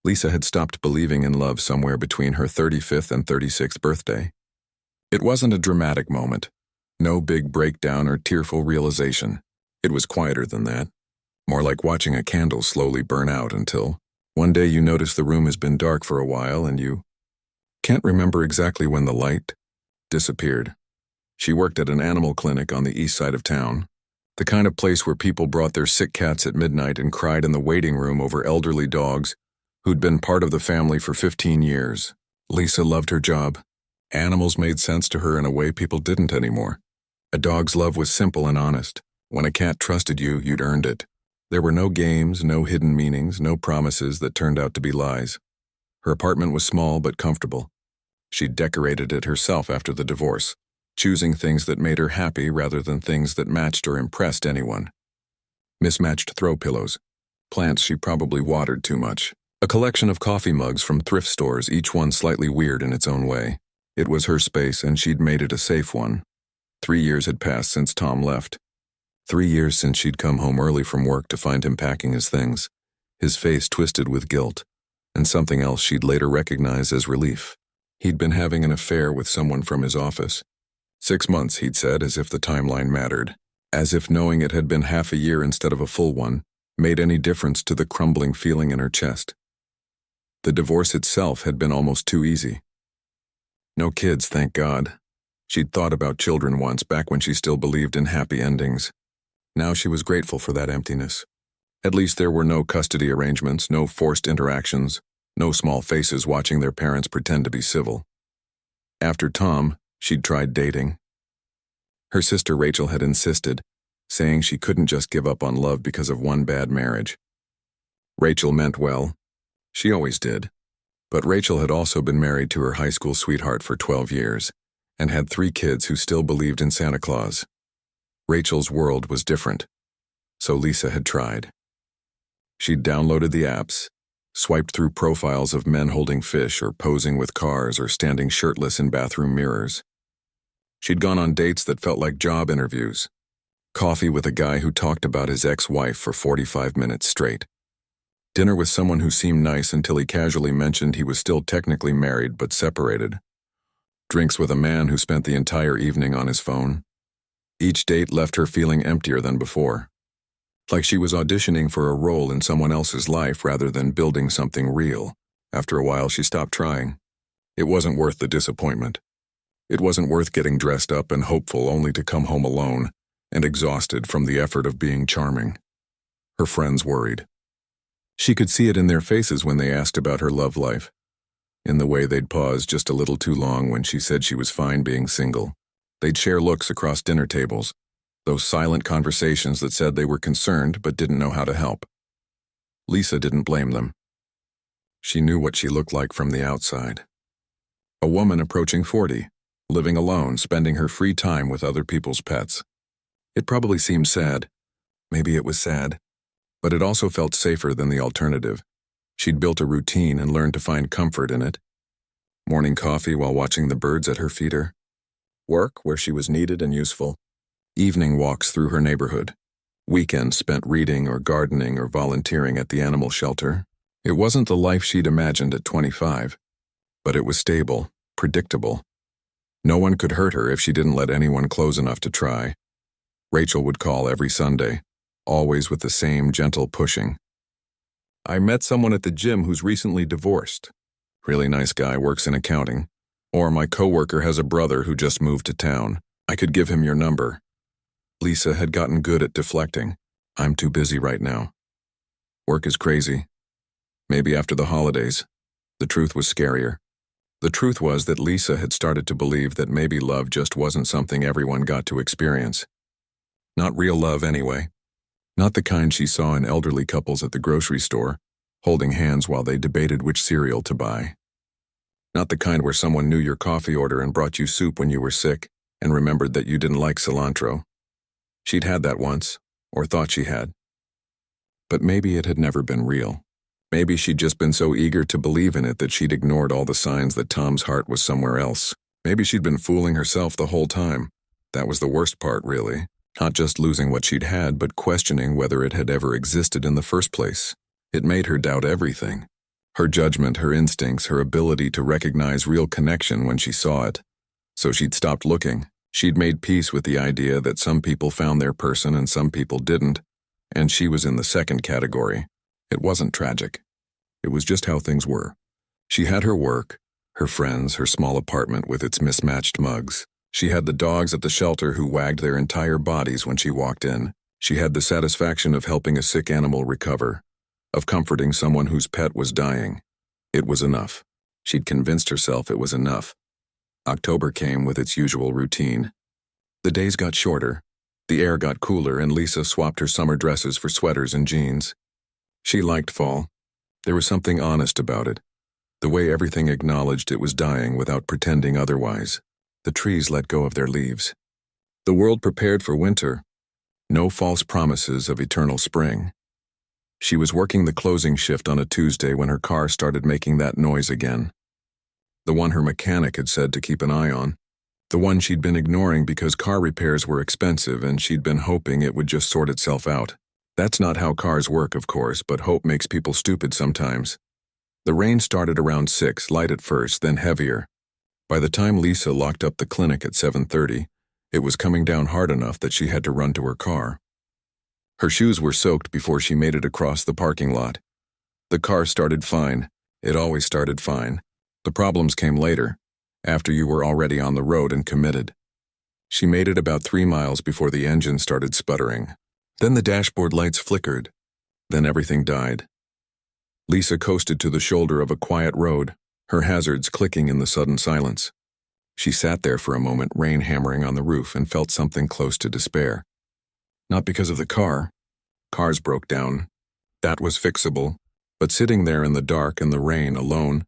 Lisa had stopped believing in love somewhere between her 35th and 36th birthday. It wasn't a dramatic moment. No big breakdown or tearful realization. It was quieter than that. More like watching a candle slowly burn out until, one day you notice the room has been dark for a while and you can't remember exactly when the light disappeared. She worked at an animal clinic on the east side of town, the kind of place where people brought their sick cats at midnight and cried in the waiting room over elderly dogs who'd been part of the family for 15 years. Lisa loved her job. Animals made sense to her in a way people didn't anymore. A dog's love was simple and honest. When a cat trusted you, you'd earned it. There were no games, no hidden meanings, no promises that turned out to be lies. Her apartment was small but comfortable. She'd decorated it herself after the divorce, choosing things that made her happy rather than things that matched or impressed anyone. Mismatched throw pillows, plants she probably watered too much, a collection of coffee mugs from thrift stores, each one slightly weird in its own way. It was her space and she'd made it a safe one. 3 years had passed since Tom left. 3 years since she'd come home early from work to find him packing his things, his face twisted with guilt, and something else she'd later recognize as relief. He'd been having an affair with someone from his office. 6 months, he'd said, as if the timeline mattered, as if knowing it had been half a year instead of a full one made any difference to the crumbling feeling in her chest. The divorce itself had been almost too easy. No kids, thank God. She'd thought about children once, back when she still believed in happy endings. Now she was grateful for that emptiness. At least there were no custody arrangements, no forced interactions, no small faces watching their parents pretend to be civil. After Tom, she'd tried dating. Her sister Rachel had insisted, saying she couldn't just give up on love because of one bad marriage. Rachel meant well. She always did. But Rachel had also been married to her high school sweetheart for 12 years and had 3 kids who still believed in Santa Claus. Rachel's world was different, so Lisa had tried. She'd downloaded the apps, swiped through profiles of men holding fish or posing with cars or standing shirtless in bathroom mirrors. She'd gone on dates that felt like job interviews. Coffee with a guy who talked about his ex-wife for 45 minutes straight. Dinner with someone who seemed nice until he casually mentioned he was still technically married but separated. Drinks with a man who spent the entire evening on his phone. Each date left her feeling emptier than before. Like she was auditioning for a role in someone else's life rather than building something real. After a while, she stopped trying. It wasn't worth the disappointment. It wasn't worth getting dressed up and hopeful only to come home alone and exhausted from the effort of being charming. Her friends worried. She could see it in their faces when they asked about her love life, in the way they'd pause just a little too long when she said she was fine being single. They'd share looks across dinner tables, those silent conversations that said they were concerned but didn't know how to help. Lisa didn't blame them. She knew what she looked like from the outside. A woman approaching 40, living alone, spending her free time with other people's pets. It probably seemed sad. Maybe it was sad. But it also felt safer than the alternative. She'd built a routine and learned to find comfort in it. Morning coffee while watching the birds at her feeder. Work where she was needed and useful. Evening walks through her neighborhood. Weekends spent reading or gardening or volunteering at the animal shelter. It wasn't the life she'd imagined at 25, but it was stable, predictable. No one could hurt her if she didn't let anyone close enough to try. Rachel would call every Sunday, always with the same gentle pushing. I met someone at the gym who's recently divorced. Really nice guy, works in accounting. Or my coworker has a brother who just moved to town. I could give him your number. Lisa had gotten good at deflecting. I'm too busy right now. Work is crazy. Maybe after the holidays. The truth was scarier. The truth was that Lisa had started to believe that maybe love just wasn't something everyone got to experience. Not real love anyway. Not the kind she saw in elderly couples at the grocery store, holding hands while they debated which cereal to buy. Not the kind where someone knew your coffee order and brought you soup when you were sick and remembered that you didn't like cilantro. She'd had that once, or thought she had. But maybe it had never been real. Maybe she'd just been so eager to believe in it that she'd ignored all the signs that Tom's heart was somewhere else. Maybe she'd been fooling herself the whole time. That was the worst part, really. Not just losing what she'd had, but questioning whether it had ever existed in the first place. It made her doubt everything. Her judgment, her instincts, her ability to recognize real connection when she saw it. So she'd stopped looking. She'd made peace with the idea that some people found their person and some people didn't, and she was in the second category. It wasn't tragic. It was just how things were. She had her work, her friends, her small apartment with its mismatched mugs. She had the dogs at the shelter who wagged their entire bodies when she walked in. She had the satisfaction of helping a sick animal recover, of comforting someone whose pet was dying. It was enough. She'd convinced herself it was enough. October came with its usual routine. The days got shorter, the air got cooler, and Lisa swapped her summer dresses for sweaters and jeans. She liked fall. There was something honest about it. The way everything acknowledged it was dying without pretending otherwise. The trees let go of their leaves. The world prepared for winter. No false promises of eternal spring. She was working the closing shift on a Tuesday when her car started making that noise again. The one her mechanic had said to keep an eye on. The one she'd been ignoring because car repairs were expensive and she'd been hoping it would just sort itself out. That's not how cars work, of course, but hope makes people stupid sometimes. The rain started around 6, light at first, then heavier. By the time Lisa locked up the clinic at 7:30, it was coming down hard enough that she had to run to her car. Her shoes were soaked before she made it across the parking lot. The car started fine. It always started fine. The problems came later, after you were already on the road and committed. She made it about 3 miles before the engine started sputtering. Then the dashboard lights flickered. Then everything died. Lisa coasted to the shoulder of a quiet road, her hazards clicking in the sudden silence. She sat there for a moment, rain hammering on the roof, and felt something close to despair. Not because of the car. Cars broke down. That was fixable. But sitting there in the dark and the rain alone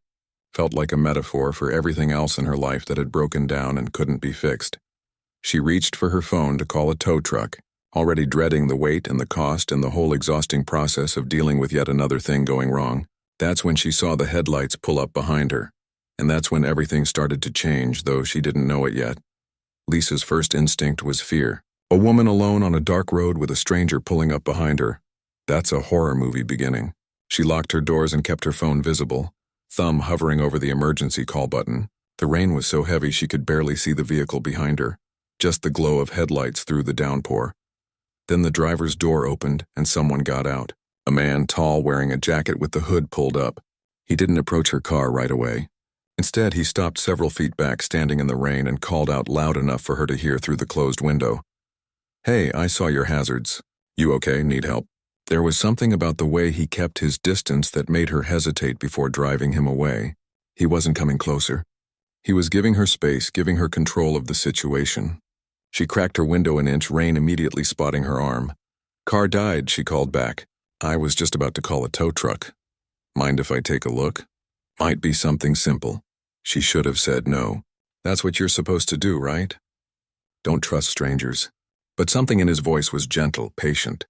felt like a metaphor for everything else in her life that had broken down and couldn't be fixed. She reached for her phone to call a tow truck, already dreading the weight and the cost and the whole exhausting process of dealing with yet another thing going wrong. That's when she saw the headlights pull up behind her. And that's when everything started to change, though she didn't know it yet. Lisa's first instinct was fear. A woman alone on a dark road with a stranger pulling up behind her. That's a horror movie beginning. She locked her doors and kept her phone visible, thumb hovering over the emergency call button. The rain was so heavy she could barely see the vehicle behind her, just the glow of headlights through the downpour. Then the driver's door opened and someone got out. A man, tall, wearing a jacket with the hood pulled up. He didn't approach her car right away. Instead, he stopped several feet back, standing in the rain, and called out loud enough for her to hear through the closed window. "Hey, I saw your hazards. You okay? Need help?" There was something about the way he kept his distance that made her hesitate before driving him away. He wasn't coming closer. He was giving her space, giving her control of the situation. She cracked her window an inch, rain immediately spotting her arm. "Car died," she called back. "I was just about to call a tow truck. Mind if I take a look?" Might be something simple. She should have said no. That's what you're supposed to do, right? Don't trust strangers. But something in his voice was gentle, patient,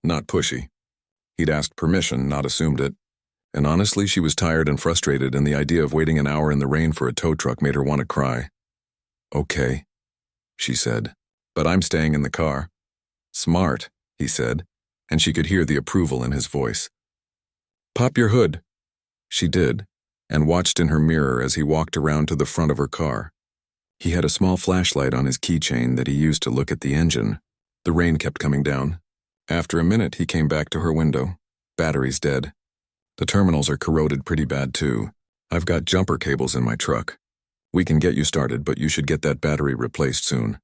not pushy. He'd asked permission, not assumed it. And honestly, she was tired and frustrated, and the idea of waiting an hour in the rain for a tow truck made her want to cry. "Okay," she said, "but I'm staying in the car." "Smart," he said, and she could hear the approval in his voice. "Pop your hood." She did, and watched in her mirror as he walked around to the front of her car. He had a small flashlight on his keychain that he used to look at the engine. The rain kept coming down. After a minute, he came back to her window. "Battery's dead. The terminals are corroded pretty bad too. I've got jumper cables in my truck. We can get you started, but you should get that battery replaced soon."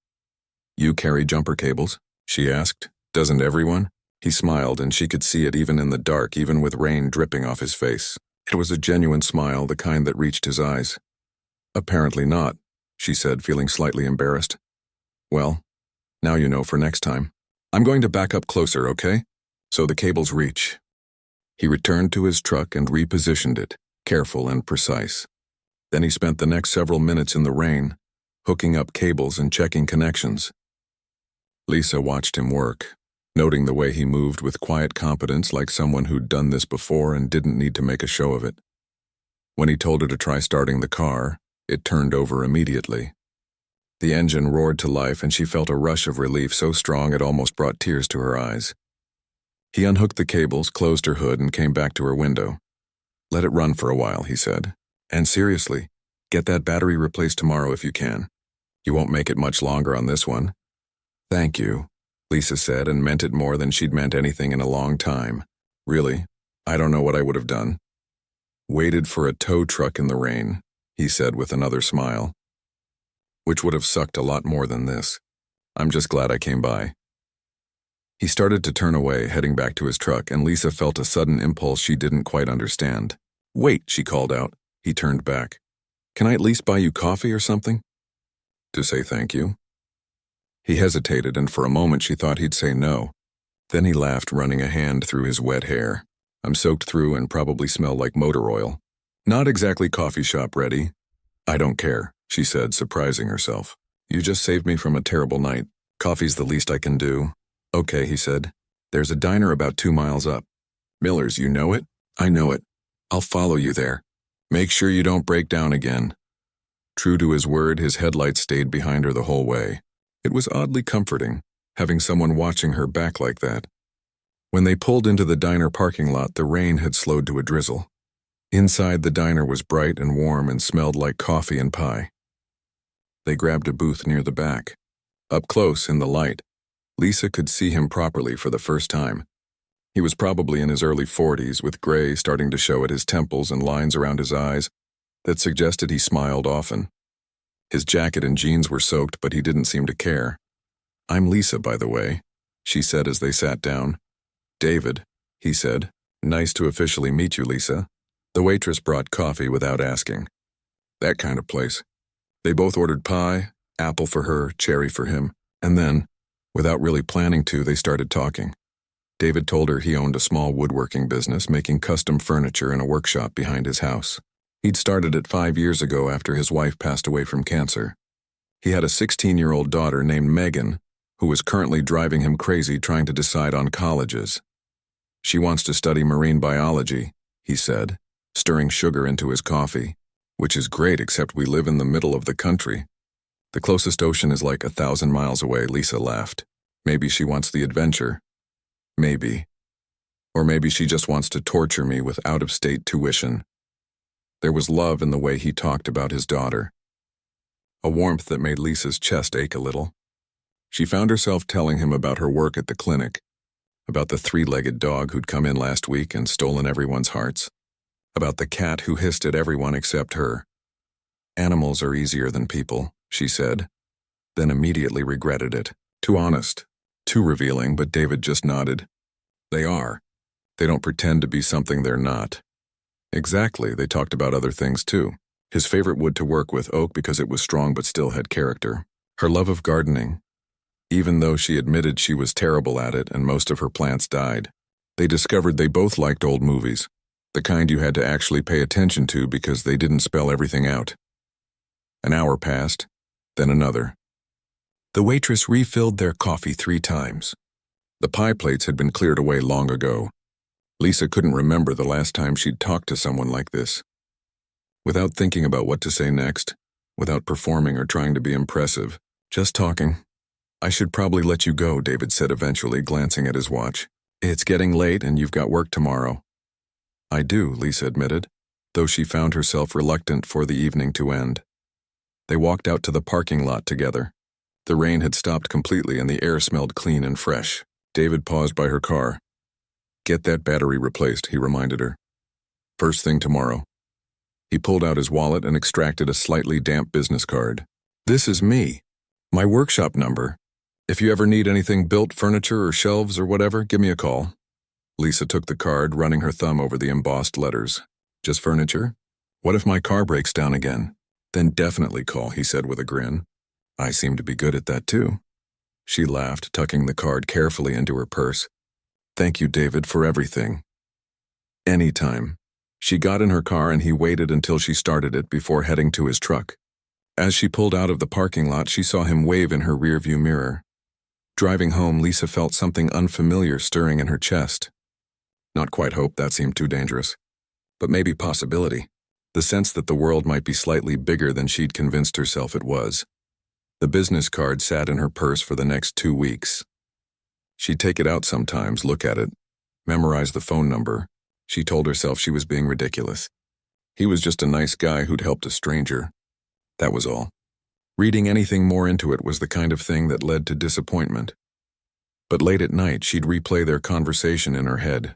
"You carry jumper cables?" she asked. "Doesn't everyone?" He smiled, and she could see it even in the dark, even with rain dripping off his face. It was a genuine smile, the kind that reached his eyes. "Apparently not," she said, feeling slightly embarrassed. "Well, now you know for next time. I'm going to back up closer, okay? So the cables reach." He returned to his truck and repositioned it, careful and precise. Then he spent the next several minutes in the rain, hooking up cables and checking connections. Lisa watched him work, noting the way he moved with quiet competence, like someone who'd done this before and didn't need to make a show of it. When he told her to try starting the car, it turned over immediately. The engine roared to life, and she felt a rush of relief so strong it almost brought tears to her eyes. He unhooked the cables, closed her hood, and came back to her window. Let it run for a while, he said. And seriously, get that battery replaced tomorrow if you can. You won't make it much longer on this one. Thank you, Lisa said, and meant it more than she'd meant anything in a long time. Really, I don't know what I would have done. Waited for a tow truck in the rain, he said with another smile. Which would have sucked a lot more than this. I'm just glad I came by. He started to turn away, heading back to his truck, and Lisa felt a sudden impulse she didn't quite understand. Wait, she called out. He turned back. Can I at least buy you coffee or something? To say thank you? He hesitated, and for a moment she thought he'd say no. Then he laughed, running a hand through his wet hair. I'm soaked through and probably smell like motor oil. Not exactly coffee shop ready. I don't care, she said, surprising herself. You just saved me from a terrible night. Coffee's the least I can do. Okay, he said. There's a diner about 2 miles up. Miller's, you know it? I know it. I'll follow you there. Make sure you don't break down again. True to his word, his headlights stayed behind her the whole way. It was oddly comforting, having someone watching her back like that. When they pulled into the diner parking lot, the rain had slowed to a drizzle. Inside, the diner was bright and warm and smelled like coffee and pie. They grabbed a booth near the back. Up close, in the light, Lisa could see him properly for the first time. He was probably in his early 40s, with gray starting to show at his temples and lines around his eyes that suggested he smiled often. His jacket and jeans were soaked, but he didn't seem to care. I'm Lisa, by the way, she said as they sat down. David, he said. Nice to officially meet you, Lisa. The waitress brought coffee without asking. That kind of place. They both ordered pie, apple for her, cherry for him, and then, without really planning to, they started talking. David told her he owned a small woodworking business making custom furniture in a workshop behind his house. He'd started it 5 years ago after his wife passed away from cancer. He had a 16-year-old daughter named Megan, who was currently driving him crazy trying to decide on colleges. She wants to study marine biology, he said, stirring sugar into his coffee, which is great except we live in the middle of the country. The closest ocean is like 1,000 miles away, Lisa laughed. Maybe she wants the adventure. Maybe. Or maybe she just wants to torture me with out-of-state tuition. There was love in the way he talked about his daughter. A warmth that made Lisa's chest ache a little. She found herself telling him about her work at the clinic, about the 3-legged dog who'd come in last week and stolen everyone's hearts, about the cat who hissed at everyone except her. Animals are easier than people, she said, then immediately regretted it. Too honest, too revealing, but David just nodded. They are. They don't pretend to be something they're not. Exactly, they talked about other things too. His favorite wood to work with, oak, because it was strong but still had character. Her love of gardening, even though she admitted she was terrible at it and most of her plants died. They discovered they both liked old movies, the kind you had to actually pay attention to because they didn't spell everything out. An hour passed, then another. The waitress refilled their coffee 3 times. The pie plates had been cleared away long ago. Lisa couldn't remember the last time she'd talked to someone like this. Without thinking about what to say next, without performing or trying to be impressive, just talking. I should probably let you go, David said eventually, glancing at his watch. It's getting late and you've got work tomorrow. I do, Lisa admitted, though she found herself reluctant for the evening to end. They walked out to the parking lot together. The rain had stopped completely and the air smelled clean and fresh. David paused by her car. Get that battery replaced, he reminded her. First thing tomorrow. He pulled out his wallet and extracted a slightly damp business card. This is me. My workshop number. If you ever need anything built, furniture or shelves or whatever, give me a call. Lisa took the card, running her thumb over the embossed letters. Just furniture? What if my car breaks down again? Then definitely call, he said with a grin. I seem to be good at that too. She laughed, tucking the card carefully into her purse. Thank you, David, for everything. Anytime. She got in her car and he waited until she started it before heading to his truck. As she pulled out of the parking lot, she saw him wave in her rearview mirror. Driving home, Lisa felt something unfamiliar stirring in her chest. Not quite hope, that seemed too dangerous. But maybe possibility. The sense that the world might be slightly bigger than she'd convinced herself it was. The business card sat in her purse for the next 2 weeks. She'd take it out sometimes, look at it, memorize the phone number, She told herself she was being ridiculous. He was just a nice guy who'd helped a stranger. That was all. Reading anything more into it was the kind of thing that led to disappointment. But late at night, she'd replay their conversation in her head.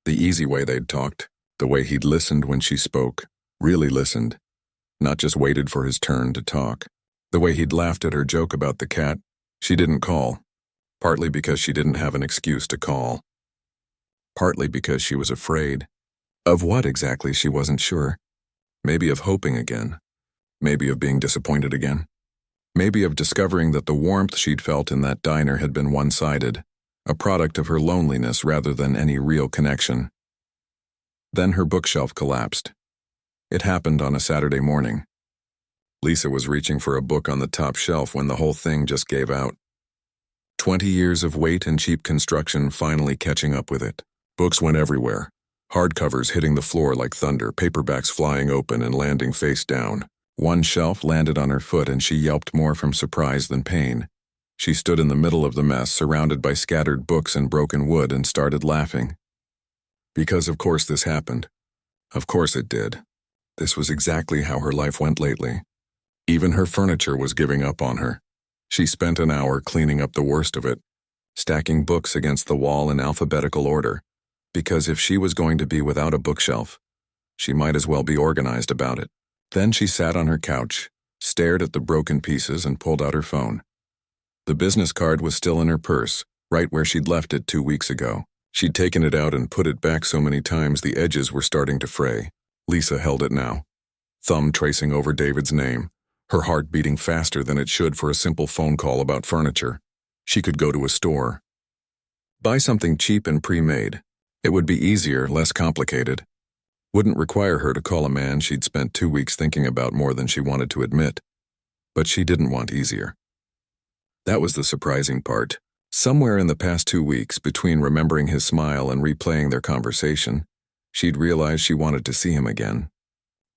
The easy way they'd talked, the way he'd listened when she spoke, really listened, not just waited for his turn to talk. The way he'd laughed at her joke about the cat. She didn't call, partly because she didn't have an excuse to call. Partly because she was afraid. Of what exactly, she wasn't sure. Maybe of hoping again. Maybe of being disappointed again. Maybe of discovering that the warmth she'd felt in that diner had been one-sided, a product of her loneliness rather than any real connection. Then her bookshelf collapsed. It happened on a Saturday morning. Lisa was reaching for a book on the top shelf when the whole thing just gave out. 20 years of weight and cheap construction finally catching up with it. Books went everywhere. Hardcovers hitting the floor like thunder, paperbacks flying open and landing face down. One shelf landed on her foot and she yelped more from surprise than pain. She stood in the middle of the mess, surrounded by scattered books and broken wood, and started laughing. Because of course this happened. Of course it did. This was exactly how her life went lately. Even her furniture was giving up on her. She spent an hour cleaning up the worst of it, stacking books against the wall in alphabetical order, because if she was going to be without a bookshelf, she might as well be organized about it. Then she sat on her couch, stared at the broken pieces, and pulled out her phone. The business card was still in her purse, right where she'd left it 2 weeks ago. She'd taken it out and put it back so many times the edges were starting to fray. Lisa held it now, thumb tracing over David's name, her heart beating faster than it should for a simple phone call about furniture. She could go to a store. Buy something cheap and pre-made. It would be easier, less complicated. Wouldn't require her to call a man she'd spent 2 weeks thinking about more than she wanted to admit. But she didn't want easier. That was the surprising part. Somewhere in the past 2 weeks, between remembering his smile and replaying their conversation, she'd realized she wanted to see him again.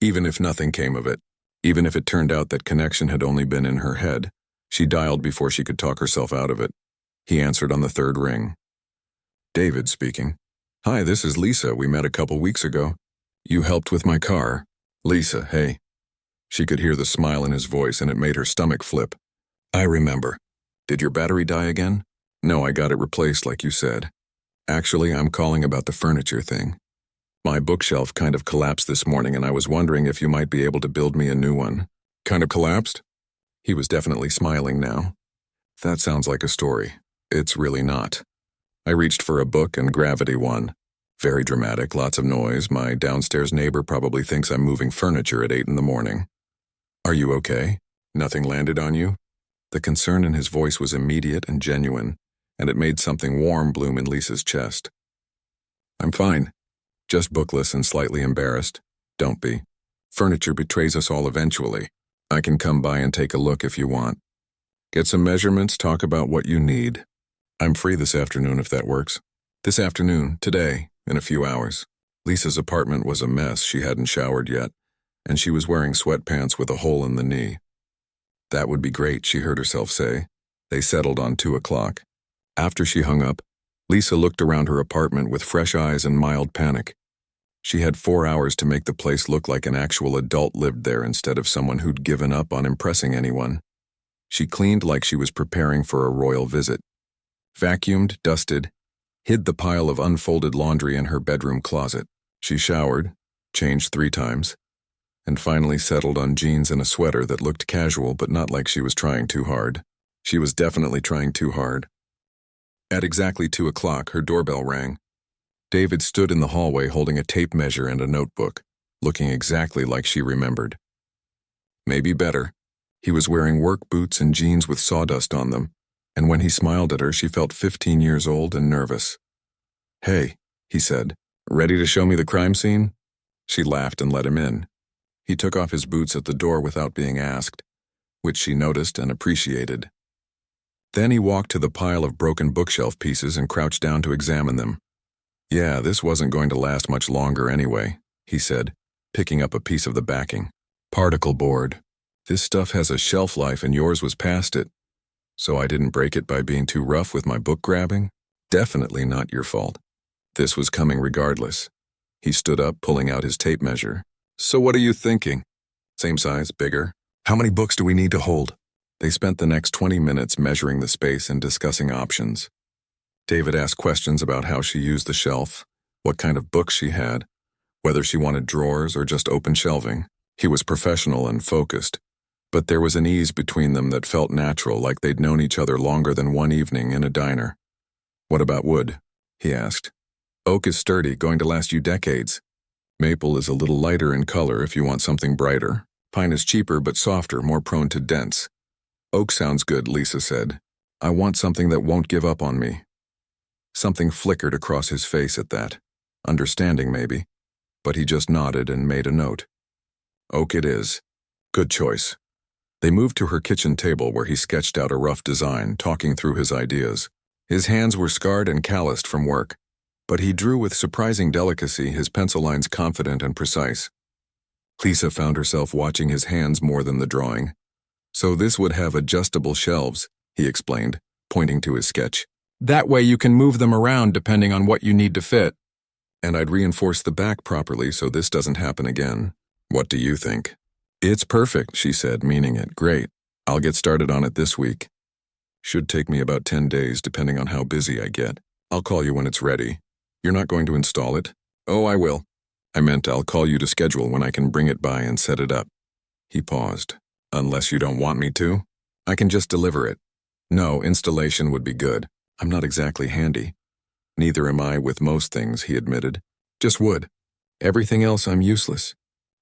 Even if nothing came of it, even if it turned out that connection had only been in her head, she dialed before she could talk herself out of it. He answered on the third ring. David speaking. Hi, this is Lisa. We met a couple weeks ago. You helped with my car. Lisa, hey. She could hear the smile in his voice and it made her stomach flip. I remember. Did your battery die again? No, I got it replaced like you said. Actually, I'm calling about the furniture thing. My bookshelf kind of collapsed this morning and I was wondering if you might be able to build me a new one. Kind of collapsed? He was definitely smiling now. That sounds like a story. It's really not. I reached for a book and gravity won. Very dramatic, lots of noise. My downstairs neighbor probably thinks I'm moving furniture at 8 in the morning. Are you okay? Nothing landed on you? The concern in his voice was immediate and genuine, and it made something warm bloom in Lisa's chest. I'm fine. Just bookless and slightly embarrassed. Don't be. Furniture betrays us all eventually. I can come by and take a look if you want. Get some measurements, talk about what you need. I'm free this afternoon if that works. This afternoon, today, in a few hours. Lisa's apartment was a mess. She hadn't showered yet, and she was wearing sweatpants with a hole in the knee. That would be great, she heard herself say. They settled on 2 o'clock. After she hung up, Lisa looked around her apartment with fresh eyes and mild panic. She had 4 hours to make the place look like an actual adult lived there instead of someone who'd given up on impressing anyone. She cleaned like she was preparing for a royal visit. Vacuumed, dusted, hid the pile of unfolded laundry in her bedroom closet. She showered, changed 3 times, and finally settled on jeans and a sweater that looked casual but not like she was trying too hard. She was definitely trying too hard. At exactly 2 o'clock, her doorbell rang. David stood in the hallway holding a tape measure and a notebook, looking exactly like she remembered. Maybe better. He was wearing work boots and jeans with sawdust on them, and when he smiled at her, she felt 15 years old and nervous. Hey, he said, ready to show me the crime scene? She laughed and let him in. He took off his boots at the door without being asked, which she noticed and appreciated. Then he walked to the pile of broken bookshelf pieces and crouched down to examine them. Yeah, this wasn't going to last much longer anyway, he said, picking up a piece of the backing. Particle board. This stuff has a shelf life and yours was past it. So I didn't break it by being too rough with my book grabbing? Definitely not your fault. This was coming regardless. He stood up, pulling out his tape measure. So what are you thinking? Same size, bigger? How many books do we need to hold? They spent the next 20 minutes measuring the space and discussing options. David asked questions about how she used the shelf, what kind of books she had, whether she wanted drawers or just open shelving. He was professional and focused, but there was an ease between them that felt natural, like they'd known each other longer than one evening in a diner. What about wood? He asked. Oak is sturdy, going to last you decades. Maple is a little lighter in color if you want something brighter. Pine is cheaper but softer, more prone to dents. Oak sounds good, Lisa said. I want something that won't give up on me. Something flickered across his face at that. Understanding, maybe. But he just nodded and made a note. Oak it is. Good choice. They moved to her kitchen table where he sketched out a rough design, talking through his ideas. His hands were scarred and calloused from work, but he drew with surprising delicacy, his pencil lines confident and precise. Lisa found herself watching his hands more than the drawing. So this would have adjustable shelves, he explained, pointing to his sketch. That way you can move them around depending on what you need to fit. And I'd reinforce the back properly so this doesn't happen again. What do you think? It's perfect, she said, meaning it. Great. I'll get started on it this week. Should take me about 10 days depending on how busy I get. I'll call you when it's ready. You're not going to install it? Oh, I will. I meant I'll call you to schedule when I can bring it by and set it up. He paused. Unless you don't want me to? I can just deliver it. No, installation would be good. I'm not exactly handy. Neither am I with most things, he admitted. Just wood. Everything else I'm useless.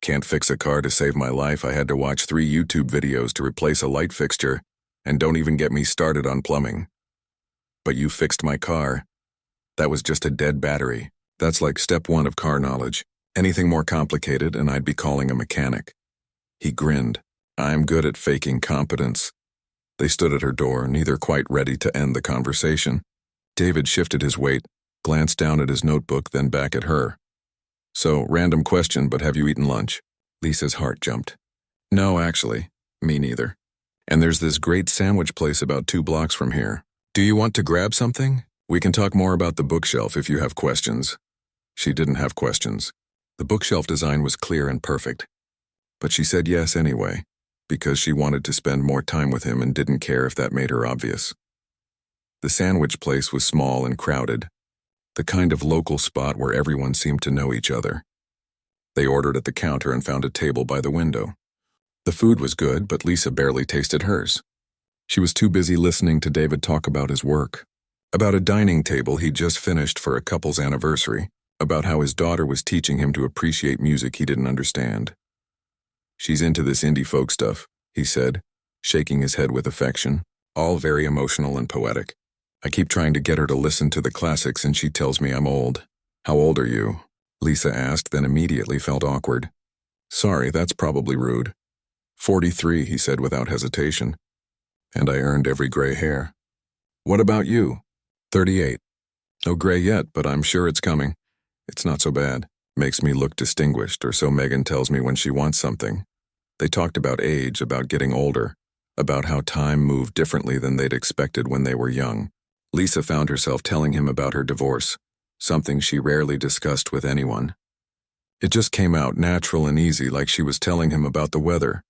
Can't fix a car to save my life. I had to watch 3 YouTube videos to replace a light fixture, and don't even get me started on plumbing. But you fixed my car. That was just a dead battery. That's like step 1 of car knowledge. Anything more complicated and I'd be calling a mechanic. He grinned. I'm good at faking competence. They stood at her door, neither quite ready to end the conversation. David shifted his weight, glanced down at his notebook, then back at her. So, random question, but have you eaten lunch? Lisa's heart jumped. No, actually. Me neither. And there's this great sandwich place about 2 blocks from here. Do you want to grab something? We can talk more about the bookshelf if you have questions. She didn't have questions. The bookshelf design was clear and perfect. But she said yes anyway, because she wanted to spend more time with him and didn't care if that made her obvious. The sandwich place was small and crowded, the kind of local spot where everyone seemed to know each other. They ordered at the counter and found a table by the window. The food was good, but Lisa barely tasted hers. She was too busy listening to David talk about his work, about a dining table he'd just finished for a couple's anniversary, about how his daughter was teaching him to appreciate music he didn't understand. She's into this indie folk stuff, he said, shaking his head with affection, all very emotional and poetic. I keep trying to get her to listen to the classics and she tells me I'm old. How old are you? Lisa asked, then immediately felt awkward. Sorry, that's probably rude. 43, he said without hesitation. And I earned every gray hair. What about you? 38. No gray yet, but I'm sure it's coming. It's not so bad. Makes me look distinguished, or so Megan tells me when she wants something. They talked about age, about getting older, about how time moved differently than they'd expected when they were young. Lisa found herself telling him about her divorce, something she rarely discussed with anyone. It just came out natural and easy, like she was telling him about the weather.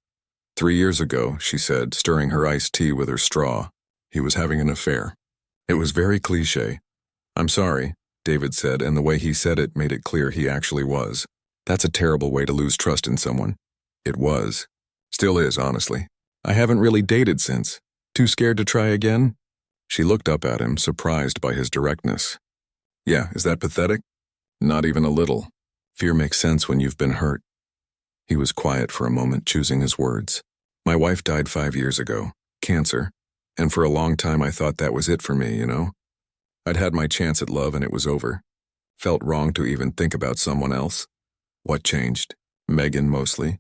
3 years ago, she said, stirring her iced tea with her straw, he was having an affair. It was very cliché. I'm sorry, David said, and the way he said it made it clear he actually was. That's a terrible way to lose trust in someone. It was. Still is, honestly. I haven't really dated since. Too scared to try again? She looked up at him, surprised by his directness. Yeah, is that pathetic? Not even a little. Fear makes sense when you've been hurt. He was quiet for a moment, choosing his words. My wife died 5 years ago. Cancer. And for a long time I thought that was it for me, you know? I'd had my chance at love and it was over. Felt wrong to even think about someone else. What changed? Megan, mostly.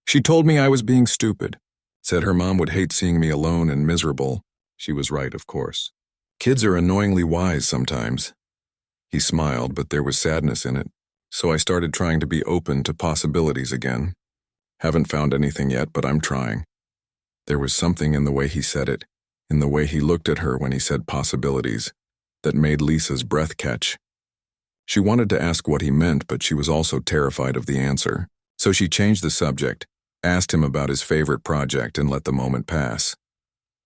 She told me I was being stupid. Said her mom would hate seeing me alone and miserable. She was right, of course. Kids are annoyingly wise sometimes. He smiled, but there was sadness in it. So I started trying to be open to possibilities again. Haven't found anything yet, but I'm trying. There was something in the way he said it, in the way he looked at her when he said possibilities, that made Lisa's breath catch. She wanted to ask what he meant, but she was also terrified of the answer. So she changed the subject, asked him about his favorite project, and let the moment pass.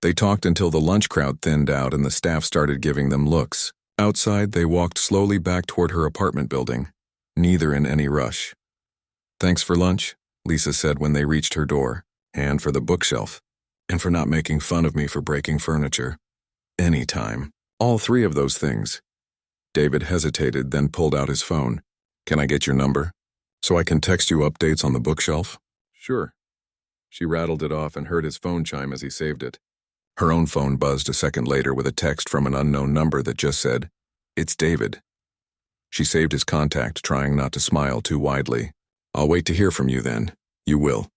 They talked until the lunch crowd thinned out and the staff started giving them looks. Outside, they walked slowly back toward her apartment building, neither in any rush. "Thanks for lunch," Lisa said when they reached her door, "and for the bookshelf, and for not making fun of me for breaking furniture. Anytime. All three of those things." David hesitated, then pulled out his phone. "Can I get your number, so I can text you updates on the bookshelf?" "Sure." She rattled it off and heard his phone chime as he saved it. Her own phone buzzed a second later with a text from an unknown number that just said, "It's David." She saved his contact, trying not to smile too widely. "I'll wait to hear from you then." "You will."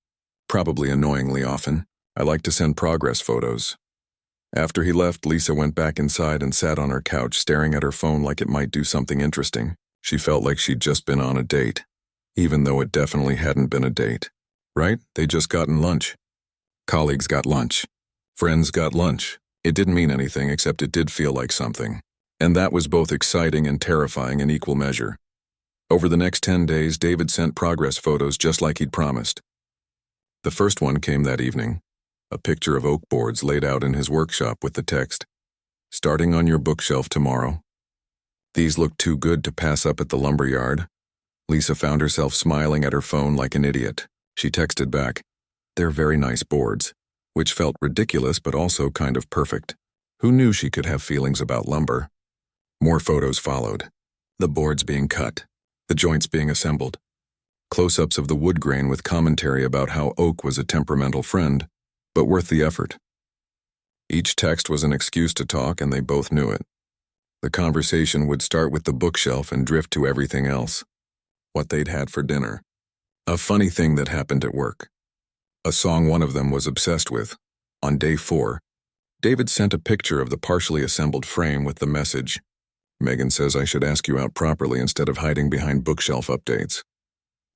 "Probably annoyingly often. I like to send progress photos." After he left, Lisa went back inside and sat on her couch staring at her phone like it might do something interesting. She felt like she'd just been on a date, even though it definitely hadn't been a date. Right? They just gotten lunch. Colleagues got lunch. Friends got lunch. It didn't mean anything, except it did feel like something. And that was both exciting and terrifying in equal measure. Over the next 10 days, David sent progress photos just like he'd promised. The first one came that evening. A picture of oak boards laid out in his workshop with the text, "Starting on your bookshelf tomorrow." These looked too good to pass up at the lumberyard. Lisa found herself smiling at her phone like an idiot. She texted back, "They're very nice boards," which felt ridiculous but also kind of perfect. Who knew she could have feelings about lumber? More photos followed. The boards being cut, the joints being assembled. Close-ups of the wood grain with commentary about how oak was a temperamental friend, but worth the effort. Each text was an excuse to talk, and they both knew it. The conversation would start with the bookshelf and drift to everything else. What they'd had for dinner. A funny thing that happened at work. A song one of them was obsessed with. On day 4, David sent a picture of the partially assembled frame with the message, "Megan says I should ask you out properly instead of hiding behind bookshelf updates."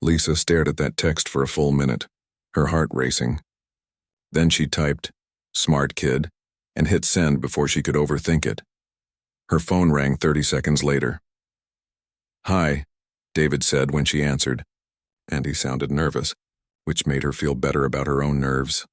Lisa stared at that text for a full minute, her heart racing. Then she typed, "Smart kid," and hit send before she could overthink it. Her phone rang 30 seconds later. "Hi," David said when she answered, and he sounded nervous, which made her feel better about her own nerves.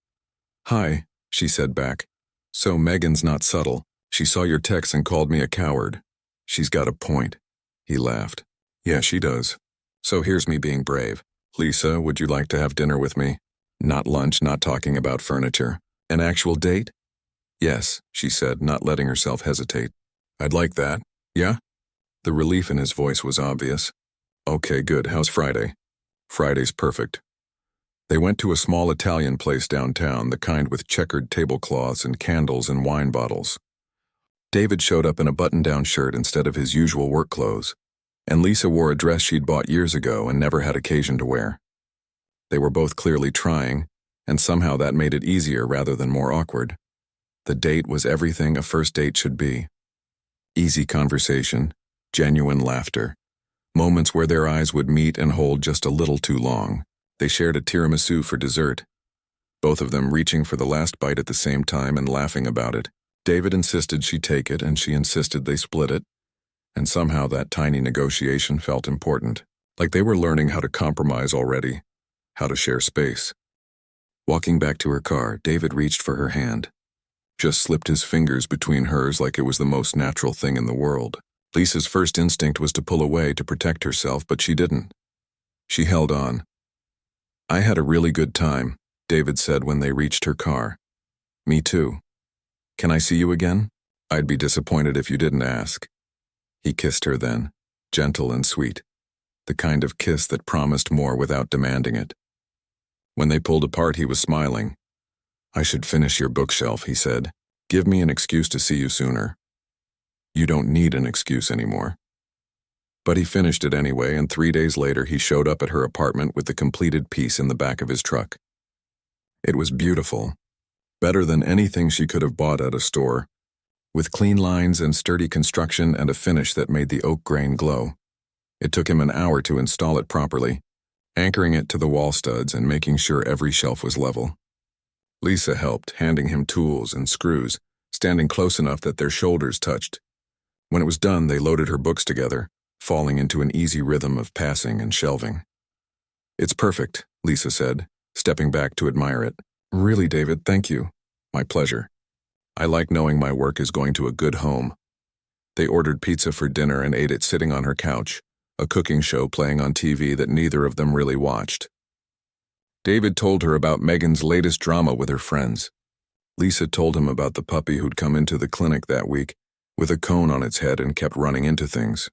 "Hi," she said back. "So Megan's not subtle. She saw your text and called me a coward." "She's got a point." He laughed. "Yeah, she does. So here's me being brave. Lisa, would you like to have dinner with me? Not lunch, not talking about furniture. An actual date?" "Yes," she said, not letting herself hesitate. "I'd like that. Yeah?" The relief in his voice was obvious. "Okay, good. How's Friday?" "Friday's perfect." They went to a small Italian place downtown, the kind with checkered tablecloths and candles and wine bottles. David showed up in a button-down shirt instead of his usual work clothes, and Lisa wore a dress she'd bought years ago and never had occasion to wear. They were both clearly trying, and somehow that made it easier rather than more awkward. The date was everything a first date should be. Easy conversation, genuine laughter, moments where their eyes would meet and hold just a little too long. They shared a tiramisu for dessert, both of them reaching for the last bite at the same time and laughing about it. David insisted she take it, and she insisted they split it, and somehow that tiny negotiation felt important, like they were learning how to compromise already, how to share space. Walking back to her car, David reached for her hand, just slipped his fingers between hers like it was the most natural thing in the world. Lisa's first instinct was to pull away to protect herself, but she didn't. She held on. "I had a really good time," David said when they reached her car. "Me too. Can I see you again? I'd be disappointed if you didn't ask." He kissed her then, gentle and sweet, the kind of kiss that promised more without demanding it. When they pulled apart, he was smiling. "I should finish your bookshelf," he said. "Give me an excuse to see you sooner." "You don't need an excuse anymore." But he finished it anyway, and 3 days later he showed up at her apartment with the completed piece in the back of his truck. It was beautiful, better than anything she could have bought at a store, with clean lines and sturdy construction and a finish that made the oak grain glow. It took him an hour to install it properly, anchoring it to the wall studs and making sure every shelf was level. Lisa helped, handing him tools and screws, standing close enough that their shoulders touched. When it was done, they loaded her books together, falling into an easy rhythm of passing and shelving. "It's perfect," Lisa said, stepping back to admire it. "Really, David, thank you. My pleasure. I like knowing my work is going to a good home." They ordered pizza for dinner and ate it sitting on her couch, a cooking show playing on TV that neither of them really watched. David told her about Megan's latest drama with her friends. Lisa told him about the puppy who'd come into the clinic that week with a cone on its head and kept running into things.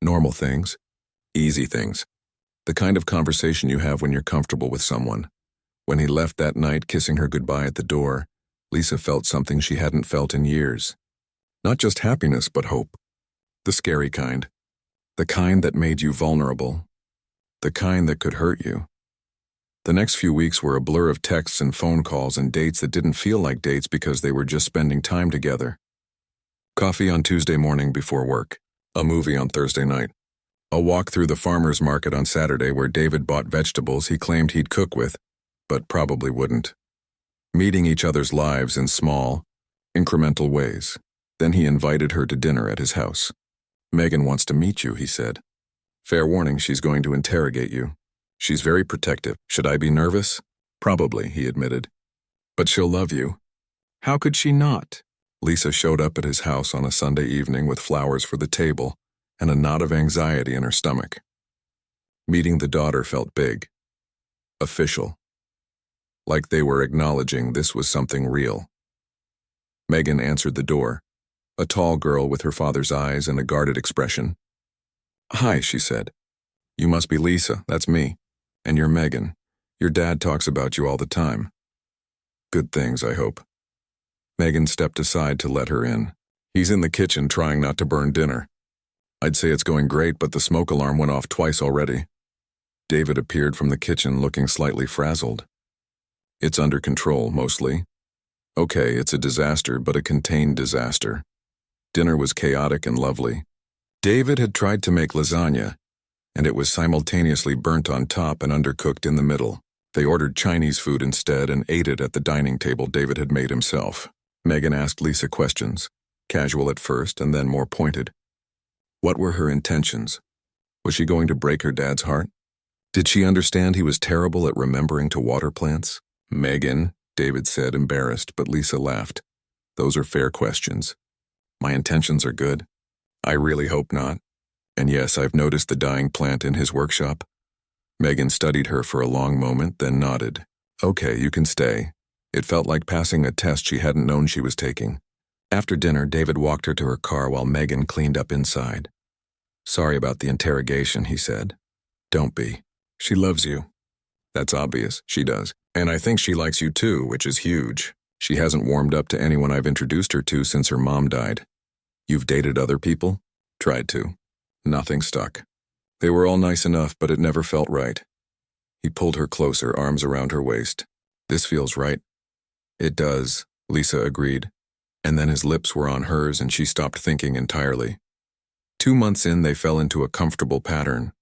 Normal things. Easy things. The kind of conversation you have when you're comfortable with someone. When he left that night kissing her goodbye at the door, Lisa felt something she hadn't felt in years. Not just happiness, but hope. The scary kind. The kind that made you vulnerable. The kind that could hurt you. The next few weeks were a blur of texts and phone calls and dates that didn't feel like dates because they were just spending time together. Coffee on Tuesday morning before work. A movie on Thursday night. A walk through the farmer's market on Saturday where David bought vegetables he claimed he'd cook with, but probably wouldn't. Meeting each other's lives in small, incremental ways. Then he invited her to dinner at his house. "Megan wants to meet you," he said. "Fair warning, she's going to interrogate you. She's very protective. Should I be nervous?" "Probably," he admitted. "But she'll love you." How could she not? Lisa showed up at his house on a Sunday evening with flowers for the table and a knot of anxiety in her stomach. Meeting the daughter felt big. Official. Like they were acknowledging this was something real. Megan answered the door, a tall girl with her father's eyes and a guarded expression. "Hi," she said. "You must be Lisa, that's me. And you're Megan. Your dad talks about you all the time." "Good things, I hope." Megan stepped aside to let her in. "He's in the kitchen trying not to burn dinner." "I'd say it's going great, but the smoke alarm went off twice already." David appeared from the kitchen looking slightly frazzled. "It's under control, mostly. Okay, it's a disaster, but a contained disaster." Dinner was chaotic and lovely. David had tried to make lasagna, and it was simultaneously burnt on top and undercooked in the middle. They ordered Chinese food instead and ate it at the dining table David had made himself. Megan asked Lisa questions, casual at first and then more pointed. What were her intentions? Was she going to break her dad's heart? Did she understand he was terrible at remembering to water plants? "Megan," David said, embarrassed, but Lisa laughed. "Those are fair questions. My intentions are good. I really hope not. And yes, I've noticed the dying plant in his workshop." Megan studied her for a long moment, then nodded. "Okay, you can stay." It felt like passing a test she hadn't known she was taking. After dinner, David walked her to her car while Megan cleaned up inside. "Sorry about the interrogation," he said. "Don't be. She loves you." "That's obvious, she does. And I think she likes you too, which is huge. She hasn't warmed up to anyone I've introduced her to since her mom died." "You've dated other people?" "Tried to. Nothing stuck. They were all nice enough, but it never felt right." He pulled her closer, arms around her waist. "This feels right." "It does," Lisa agreed. And then his lips were on hers and she stopped thinking entirely. 2 months in, they fell into a comfortable pattern,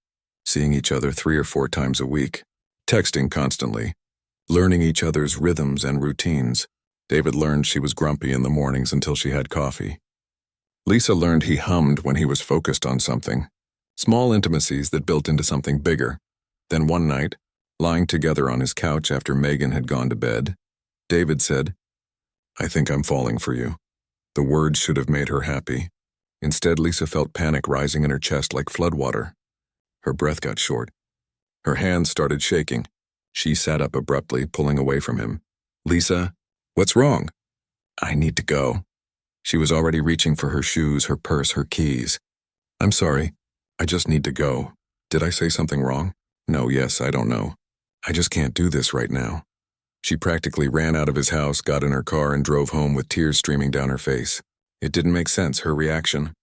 seeing each other 3 or 4 times a week, texting constantly, learning each other's rhythms and routines. David learned she was grumpy in the mornings until she had coffee. Lisa learned he hummed when he was focused on something. Small intimacies that built into something bigger. Then one night, lying together on his couch after Megan had gone to bed, David said, "I think I'm falling for you." The words should have made her happy. Instead, Lisa felt panic rising in her chest like floodwater. Her breath got short. Her hands started shaking. She sat up abruptly, pulling away from him. "Lisa, what's wrong?" "I need to go." She was already reaching for her shoes, her purse, her keys. "I'm sorry. I just need to go. Did I say something wrong?" "No, yes, I don't know. I just can't do this right now." She practically ran out of his house, got in her car, and drove home with tears streaming down her face. It didn't make sense, her reaction.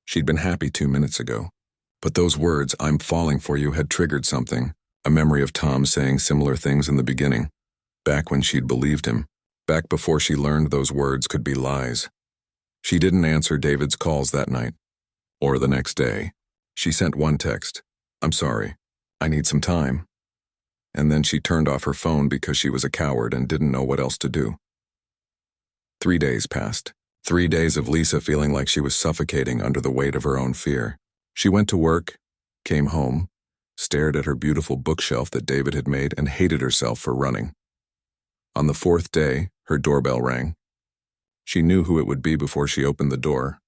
She'd been happy 2 minutes ago. But those words, "I'm falling for you," had triggered something, a memory of Tom saying similar things in the beginning, back when she'd believed him, back before she learned those words could be lies. She didn't answer David's calls that night, or the next day. She sent one text, "I'm sorry, I need some time." And then she turned off her phone because she was a coward and didn't know what else to do. 3 days passed. 3 days of Lisa feeling like she was suffocating under the weight of her own fear. She went to work, came home, stared at her beautiful bookshelf that David had made, and hated herself for running. On the fourth day, her doorbell rang. She knew who it would be before she opened the door.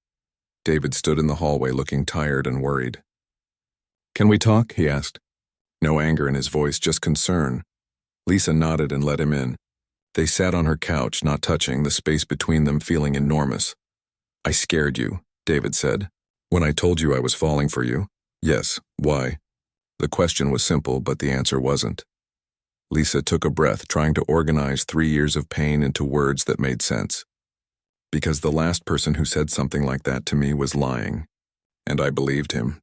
David stood in the hallway looking tired and worried. "Can we talk?" he asked. No anger in his voice, just concern. Lisa nodded and let him in. They sat on her couch, not touching, the space between them feeling enormous. "I scared you," David said. "When I told you I was falling for you." "Yes, why?" The question was simple, but the answer wasn't. Lisa took a breath, trying to organize 3 years of pain into words that made sense. "Because the last person who said something like that to me was lying. And I believed him.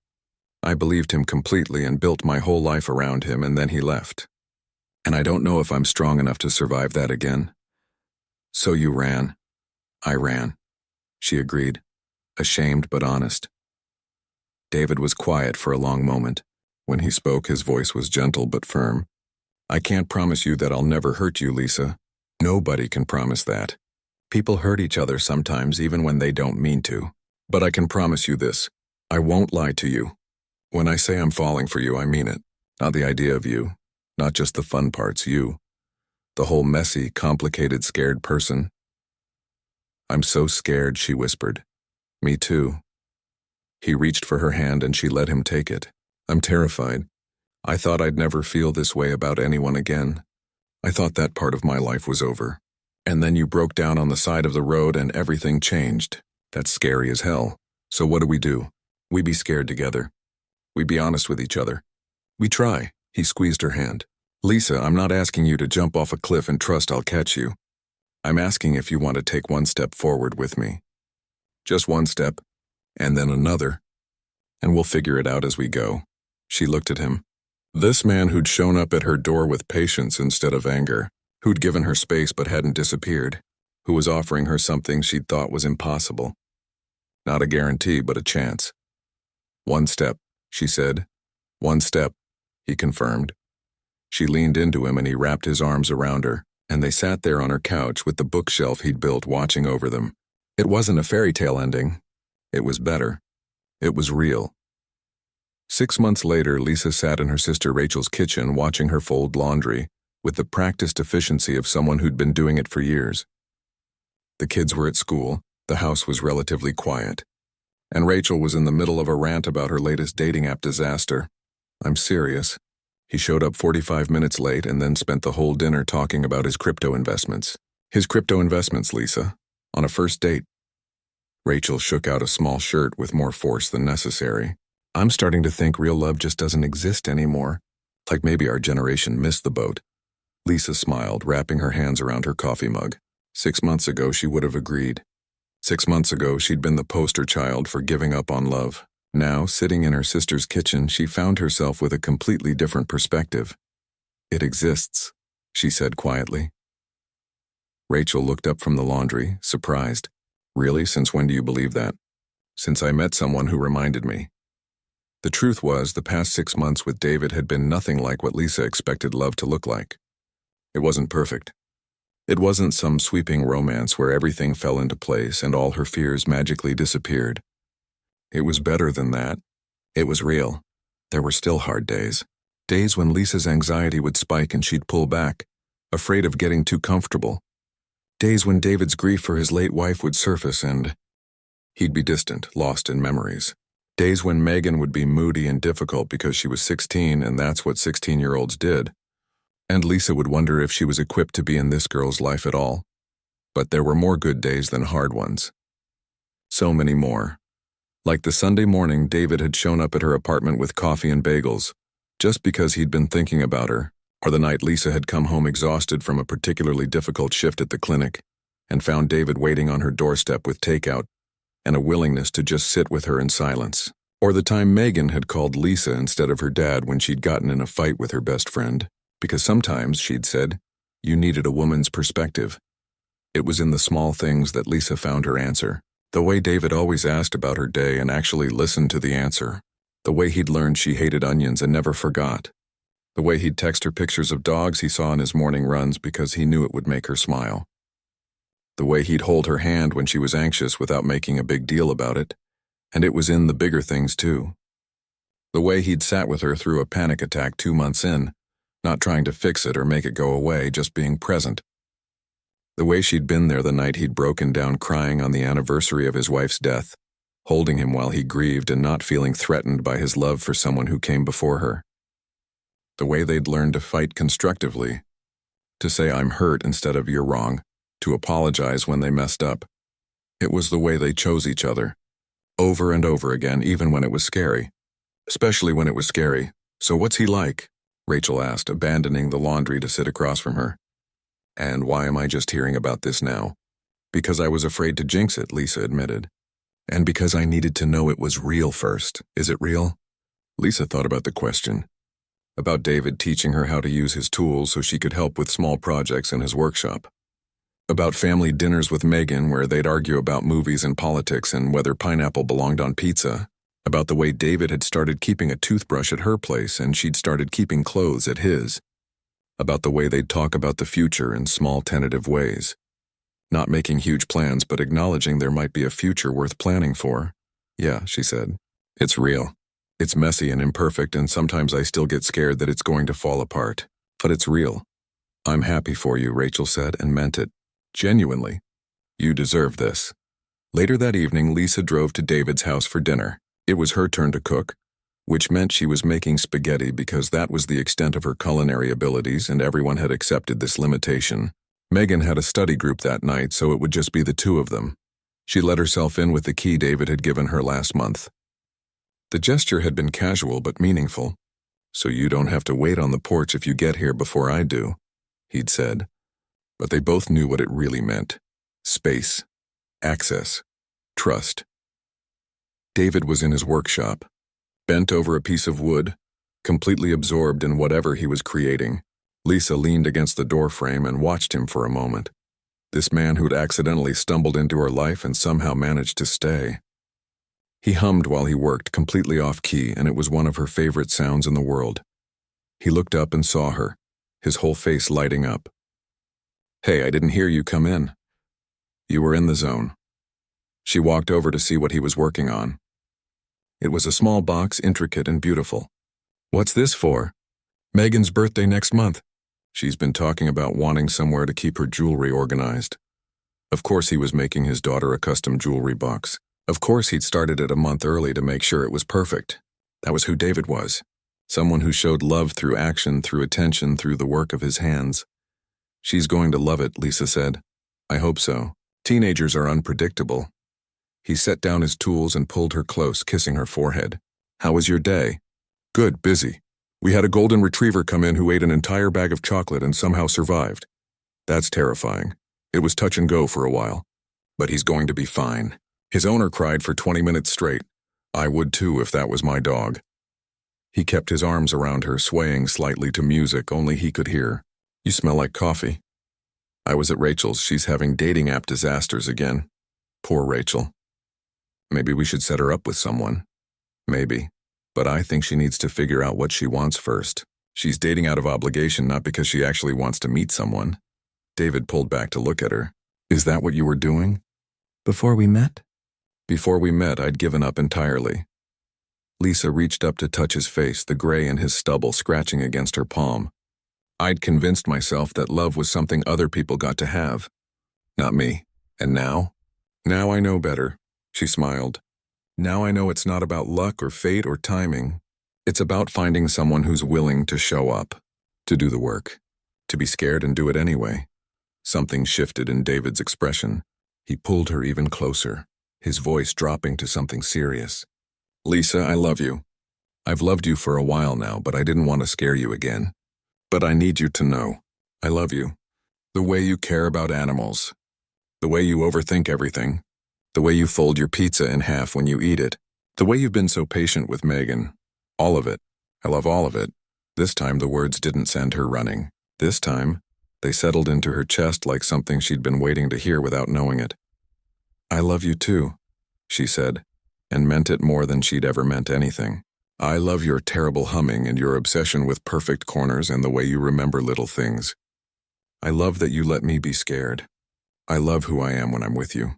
I believed him completely and built my whole life around him, and then he left. And I don't know if I'm strong enough to survive that again." "So you ran." "I ran," she agreed, ashamed but honest. David was quiet for a long moment. When he spoke, his voice was gentle but firm. "I can't promise you that I'll never hurt you, Lisa. Nobody can promise that. People hurt each other sometimes, even when they don't mean to. But I can promise you this. I won't lie to you. When I say I'm falling for you, I mean it. Not the idea of you. Not just the fun parts, you. The whole messy, complicated, scared person." "I'm so scared," she whispered. "Me too." He reached for her hand and she let him take it. "I'm terrified. I thought I'd never feel this way about anyone again. I thought that part of my life was over. And then you broke down on the side of the road and everything changed. That's scary as hell. So what do? We be scared together. We be honest with each other. We try." He squeezed her hand. "Lisa, I'm not asking you to jump off a cliff and trust I'll catch you. I'm asking if you want to take one step forward with me. Just one step, and then another. And we'll figure it out as we go." She looked at him. This man who'd shown up at her door with patience instead of anger, who'd given her space but hadn't disappeared, who was offering her something she'd thought was impossible. Not a guarantee, but a chance. "One step," she said. "One step," he confirmed. She leaned into him and he wrapped his arms around her, and they sat there on her couch with the bookshelf he'd built watching over them. It wasn't a fairy tale ending. It was better. It was real. 6 months later, Lisa sat in her sister Rachel's kitchen watching her fold laundry, with the practiced efficiency of someone who'd been doing it for years. The kids were at school, the house was relatively quiet, and Rachel was in the middle of a rant about her latest dating app disaster. "I'm serious." He showed up 45 minutes late and then spent the whole dinner talking about his crypto investments. "His crypto investments, Lisa. On a first date." Rachel shook out a small shirt with more force than necessary. "I'm starting to think real love just doesn't exist anymore. Like maybe our generation missed the boat." Lisa smiled, wrapping her hands around her coffee mug. 6 months ago, she would have agreed. 6 months ago, she'd been the poster child for giving up on love. Now, sitting in her sister's kitchen, she found herself with a completely different perspective. "It exists," she said quietly. Rachel looked up from the laundry, surprised. "Really? Since when do you believe that?" "Since I met someone who reminded me." The truth was, the past 6 months with David had been nothing like what Lisa expected love to look like. It wasn't perfect. It wasn't some sweeping romance where everything fell into place and all her fears magically disappeared. It was better than that. It was real. There were still hard days. Days when Lisa's anxiety would spike and she'd pull back, afraid of getting too comfortable. Days when David's grief for his late wife would surface and he'd be distant, lost in memories. Days when Megan would be moody and difficult because she was 16 and that's what 16-year-olds did. And Lisa would wonder if she was equipped to be in this girl's life at all. But there were more good days than hard ones. So many more. Like the Sunday morning David had shown up at her apartment with coffee and bagels, just because he'd been thinking about her, or the night Lisa had come home exhausted from a particularly difficult shift at the clinic, and found David waiting on her doorstep with takeout, and a willingness to just sit with her in silence. Or the time Megan had called Lisa instead of her dad when she'd gotten in a fight with her best friend, because sometimes, she'd said, you needed a woman's perspective. It was in the small things that Lisa found her answer. The way David always asked about her day and actually listened to the answer. The way he'd learned she hated onions and never forgot. The way he'd text her pictures of dogs he saw on his morning runs because he knew it would make her smile. The way he'd hold her hand when she was anxious without making a big deal about it. And it was in the bigger things too. The way he'd sat with her through a panic attack 2 months in, not trying to fix it or make it go away, just being present. The way she'd been there the night he'd broken down crying on the anniversary of his wife's death, holding him while he grieved and not feeling threatened by his love for someone who came before her. The way they'd learned to fight constructively, to say I'm hurt instead of you're wrong, to apologize when they messed up. It was the way they chose each other, over and over again, even when it was scary. Especially when it was scary. So what's he like? Rachel asked, abandoning the laundry to sit across from her. And why am I just hearing about this now? Because I was afraid to jinx it, Lisa admitted. And because I needed to know it was real first. Is it real? Lisa thought about the question. About David teaching her how to use his tools so she could help with small projects in his workshop. About family dinners with Megan where they'd argue about movies and politics and whether pineapple belonged on pizza. About the way David had started keeping a toothbrush at her place and she'd started keeping clothes at his. About the way they'd talk about the future in small tentative ways. Not making huge plans, but acknowledging there might be a future worth planning for. Yeah, she said. It's real. It's messy and imperfect, and sometimes I still get scared that it's going to fall apart. But it's real. I'm happy for you, Rachel said, and meant it. Genuinely. You deserve this. Later that evening, Lisa drove to David's house for dinner. It was her turn to cook, which meant she was making spaghetti because that was the extent of her culinary abilities and everyone had accepted this limitation. Megan had a study group that night, so it would just be the two of them. She let herself in with the key David had given her last month. The gesture had been casual but meaningful. So you don't have to wait on the porch if you get here before I do, he'd said. But they both knew what it really meant. Space. Access. Trust. David was in his workshop, bent over a piece of wood, completely absorbed in whatever he was creating. Lisa leaned against the doorframe and watched him for a moment. This man who'd accidentally stumbled into her life and somehow managed to stay. He hummed while he worked, completely off-key, and it was one of her favorite sounds in the world. He looked up and saw her, his whole face lighting up. Hey, I didn't hear you come in. You were in the zone. She walked over to see what he was working on. It was a small box, intricate and beautiful. What's this for? Megan's birthday next month. She's been talking about wanting somewhere to keep her jewelry organized. Of course he was making his daughter a custom jewelry box. Of course he'd started it a month early to make sure it was perfect. That was who David was. Someone who showed love through action, through attention, through the work of his hands. She's going to love it, Lisa said. I hope so. Teenagers are unpredictable. He set down his tools and pulled her close, kissing her forehead. How was your day? Good, busy. We had a golden retriever come in who ate an entire bag of chocolate and somehow survived. That's terrifying. It was touch and go for a while. But he's going to be fine. His owner cried for 20 minutes straight. I would too if that was my dog. He kept his arms around her, swaying slightly to music only he could hear. You smell like coffee. I was at Rachel's. She's having dating app disasters again. Poor Rachel. Maybe we should set her up with someone. Maybe. But I think she needs to figure out what she wants first. She's dating out of obligation, not because she actually wants to meet someone. David pulled back to look at her. Is that what you were doing? Before we met? Before we met, I'd given up entirely. Lisa reached up to touch his face, the gray in his stubble scratching against her palm. I'd convinced myself that love was something other people got to have. Not me. And now? Now I know better. She smiled. Now I know it's not about luck or fate or timing. It's about finding someone who's willing to show up, to do the work, to be scared and do it anyway. Something shifted in David's expression. He pulled her even closer, his voice dropping to something serious. Lisa, I love you. I've loved you for a while now, but I didn't want to scare you again. But I need you to know, I love you. The way you care about animals. The way you overthink everything. The way you fold your pizza in half when you eat it. The way you've been so patient with Megan. All of it. I love all of it. This time the words didn't send her running. This time, they settled into her chest like something she'd been waiting to hear without knowing it. I love you too, she said, and meant it more than she'd ever meant anything. I love your terrible humming and your obsession with perfect corners and the way you remember little things. I love that you let me be scared. I love who I am when I'm with you.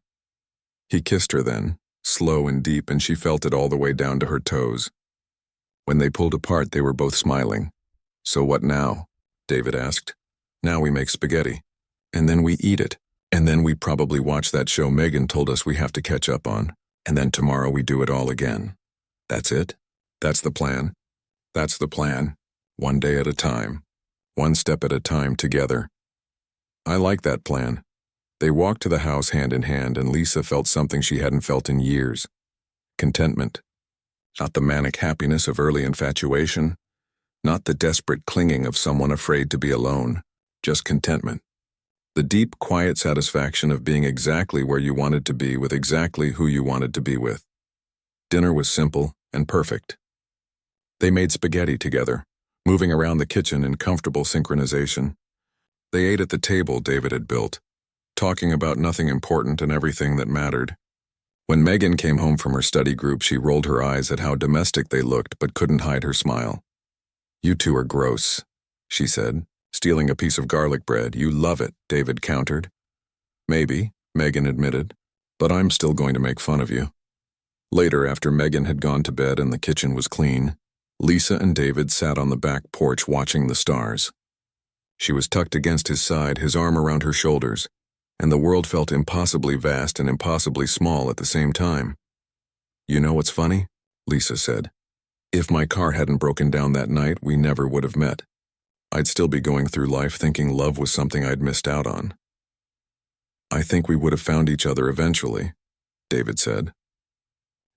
He kissed her then, slow and deep, and she felt it all the way down to her toes. When they pulled apart, they were both smiling. "So what now?" David asked. "Now we make spaghetti. And then we eat it. And then we probably watch that show Megan told us we have to catch up on. And then tomorrow we do it all again." "That's it? That's the plan?" "That's the plan. One day at a time. One step at a time together." "I like that plan." They walked to the house hand in hand, and Lisa felt something she hadn't felt in years. Contentment. Not the manic happiness of early infatuation. Not the desperate clinging of someone afraid to be alone. Just contentment. The deep, quiet satisfaction of being exactly where you wanted to be with exactly who you wanted to be with. Dinner was simple and perfect. They made spaghetti together, moving around the kitchen in comfortable synchronization. They ate at the table David had built, talking about nothing important and everything that mattered. When Megan came home from her study group, she rolled her eyes at how domestic they looked but couldn't hide her smile. "You two are gross," she said, stealing a piece of garlic bread. "You love it," David countered. "Maybe," Megan admitted, "but I'm still going to make fun of you." Later, after Megan had gone to bed and the kitchen was clean, Lisa and David sat on the back porch watching the stars. She was tucked against his side, his arm around her shoulders, and the world felt impossibly vast and impossibly small at the same time. "You know what's funny?" Lisa said. "If my car hadn't broken down that night, we never would have met. I'd still be going through life thinking love was something I'd missed out on." "I think we would have found each other eventually," David said.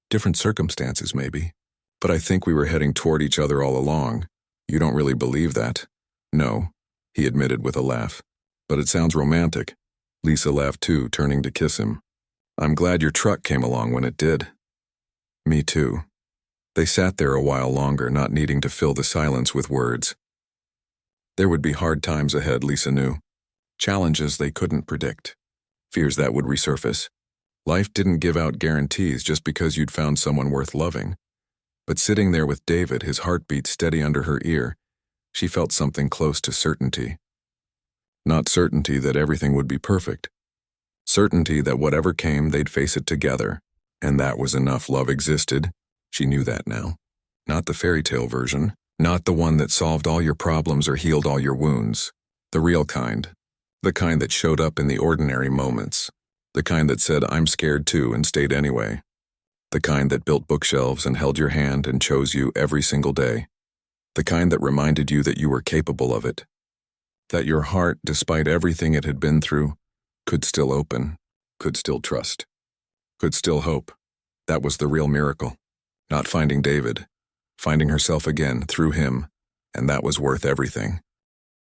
"Different circumstances, maybe. But I think we were heading toward each other all along. You don't really believe that?" "No," he admitted with a laugh. "But it sounds romantic." Lisa laughed too, turning to kiss him. "I'm glad your truck came along when it did." "Me too." They sat there a while longer, not needing to fill the silence with words. There would be hard times ahead, Lisa knew. Challenges they couldn't predict. Fears that would resurface. Life didn't give out guarantees just because you'd found someone worth loving. But sitting there with David, his heartbeat steady under her ear, she felt something close to certainty. Not certainty that everything would be perfect. Certainty that whatever came, they'd face it together. And that was enough. Love existed. She knew that now. Not the fairy tale version. Not the one that solved all your problems or healed all your wounds. The real kind. The kind that showed up in the ordinary moments. The kind that said, "I'm scared too," and stayed anyway. The kind that built bookshelves and held your hand and chose you every single day. The kind that reminded you that you were capable of it. That your heart, despite everything it had been through, could still open, could still trust, could still hope. That was the real miracle. Not finding David, finding herself again through him, and that was worth everything.